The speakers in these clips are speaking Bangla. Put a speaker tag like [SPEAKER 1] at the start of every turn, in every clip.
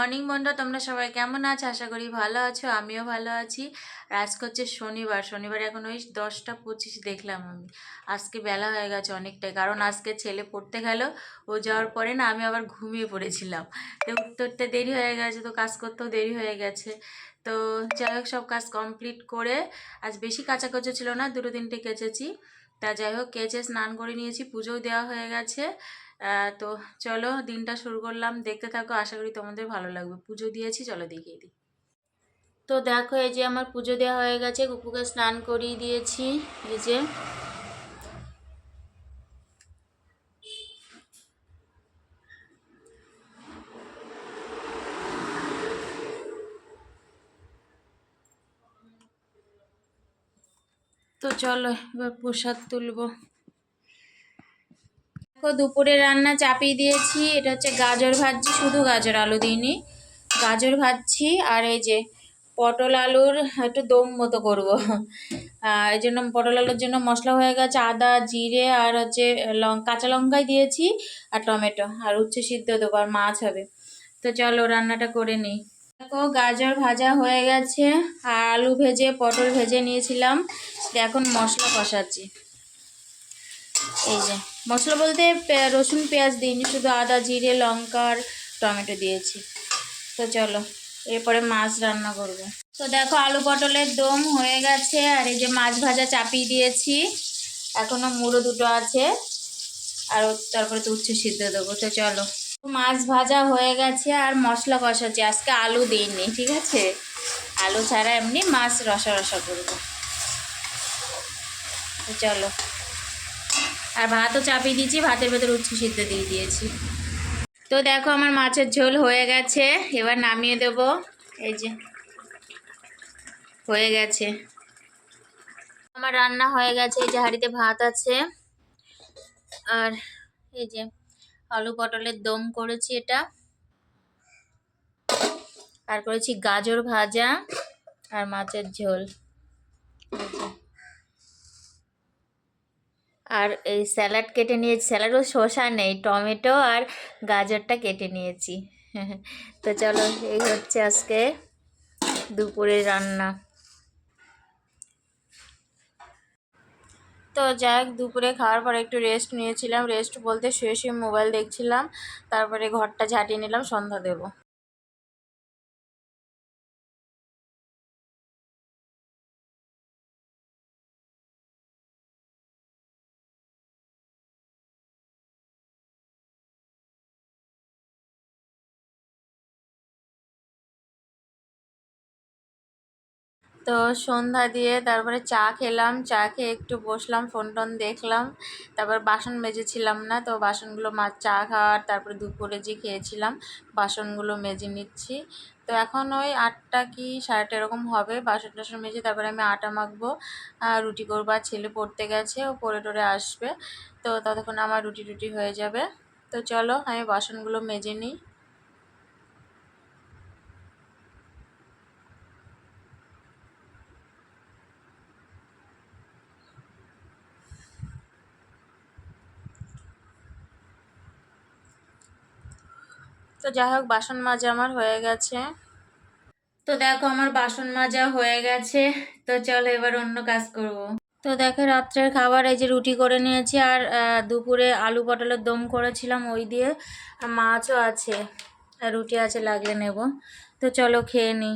[SPEAKER 1] মর্নিং বন্ধু, তোমরা সবাই কেমন আছো? আশা করি ভালো আছো, আমিও ভালো আছি। আর আজকে হচ্ছে শনিবার এখন ওই 10টা 25 দেখলাম আমি। আজকে বেলা হয়ে গেছে অনেকটাই, কারণ আজকে ছেলে পড়তে গেল। ও যাওয়ার পরে না আমি আবার ঘুমিয়ে পড়েছিলাম। তো উঠতে উঠতে দেরি হয়ে গেছে, তো কাজ করতেও দেরি হয়ে গেছে। তো যাই হোক, সব কাজ কমপ্লিট করে আজ বেশি কাচাকুচো ছিল না, দুটো তিনটে কেচেছি। তা যাই হোক, কেচে স্নান করে নিয়েছি, পুজোও দেওয়া হয়ে গেছে। তো চলো দিনটা শুরু করলাম, দেখতে থাকো, আশা করি তোমাদের ভালো লাগবে। পুজো দিয়েছি, চলো দেখিয়ে দিই। তো দেখো, এই যে আমার পুজো দেওয়া হয়ে গেছে, কুকুকে স্নান করিয়ে দিয়েছি। এই যে তো চলো এবার প্রসাদ তুলবো। দেখো, দুপুরে রান্না চাপিয়ে দিয়েছি। এটা হচ্ছে গাজর ভাজছি, শুধু গাজর, আলু দিইনি। গাজর ভাজছি, আর এই যে পটল আলুর একটু দম মতো করবো। এই জন্য পটল আলুর জন্য মশলা হয়ে গেছে, আদা জিরে আর হচ্ছে কাঁচা লঙ্কাই দিয়েছি, আর টমেটো, আর উচ্ছে সিদ্ধ দেবো, আর মাছ হবে। তো চলো রান্নাটা করে নিই। দেখো, গাজর ভাজা হয়ে গেছে, আর আলু ভেজে পটল ভেজে নিয়েছিলাম। এখন মশলা কষাচ্ছি। এই যে মশলা বলতে রসুন পেঁয়াজ দিইনি, শুধু আদা জিরে লঙ্কা আর টমেটো দিয়েছি। তো চলো এরপরে মাছ রান্না করব। তো দেখো, আলু পটলের দম হয়ে গেছে, আর এই যে মাছ ভাজা চাপিয়ে দিয়েছি। এখনো মুড়ো দুটো আছে, আর তারপরে তো উচ্ছে সিদ্ধ দেবো। তো চলো, মাছ ভাজা হয়ে গেছে, আর মশলা কষাচ্ছি। আজকে আলু দিইনি, ঠিক আছে, আলু ছাড়া এমনি মাছ রসা রসা করবো। তো চলো, আর ভাতও চাপিয়ে দিয়েছি, ভাতের ভেতর উচ্ছে সিদ্ধ দিয়ে দিয়েছি। তো দেখো, আমার মাছের ঝোল হয়ে গেছে, এবার নামিয়ে দেব। এই যে হয়ে গেছে, আমার রান্না হয়ে গেছে। এই যে হাঁড়িতে ভাত আছে, আর এই যে আলু পটলের দম করেছি এটা, আর করেছি গাজর ভাজা আর মাছের ঝোল। আর এই স্যালাড কেটে নিয়েছি, স্যালাডও শসা নেই, টমেটো আর গাজরটা কেটে নিয়েছি। তো চলো, এই হচ্ছে আজকে দুপুরের রান্না। তো যাই হোক, দুপুরে খাওয়ার পর একটু রেস্ট নিয়েছিলাম, রেস্ট বলতে শুয়ে শুয়ে মোবাইল দেখছিলাম। তারপরে ঘরটা ঝাঁটিয়ে নিলাম, সন্ধ্যা দেব। তো সন্ধ্যা দিয়ে তারপরে চা খেলাম, চা খেয়ে একটু বসলাম, ফোন টোন দেখলাম। তারপর বাসন মেজেছিলাম না, তো বাসনগুলো চা খাওয়ার তারপরে দুপুরে যে খেয়েছিলাম বাসনগুলো মেজে নিচ্ছি। তো এখন ওই 8টা কি 8:30 এরকম হবে, বাসন টাসন মেজে তারপরে আমি আটা মাখবো, রুটি করবো। আর ছেলে পড়তে গেছে, ও পড়ে টোরে আসবে, তো ততক্ষণ আমার রুটি টুটি হয়ে যাবে। তো চলো আমি বাসনগুলো মেজে নিই। তো যাই হোক, বাসন মাজা আমার হয়ে গেছে। তো দেখো, আমার বাসন মাজা হয়ে গেছে। তো চলো এবার অন্য কাজ করব। তো দেখো, রাত্রের খাবার এই যে রুটি করে নিয়েছি, আর দুপুরে আলু পটলের দম করেছিলাম ওই দিয়ে, আর মাছও আছে, আর রুটি আছে, লাগলে নেব। তো চলো খেয়ে নিই।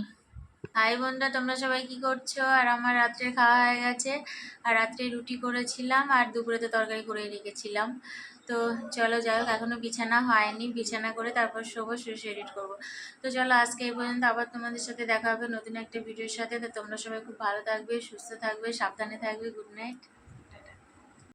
[SPEAKER 1] হাই বন্ধুরা, তোমরা সবাই কি করছো? আর আমার রাত্রে খাওয়া হয়ে গেছে, আর রাত্রে রুটি করেছিলাম, আর দুপুরে তো তরকারি করে রেখেছিলাম। তো চলো, যাই হোক, এখনো বিছানা হয়নি, বিছানা করে তারপর শোবো, শুয়ে এডিট করবো। তো চলো আজকে এই পর্যন্ত, আবার তোমাদের সাথে দেখা হবে নতুন একটা ভিডিওর সাথে। তো তোমরা সবাই খুব ভালো থাকবে, সুস্থ থাকবে, সাবধানে থাকবে। Good night.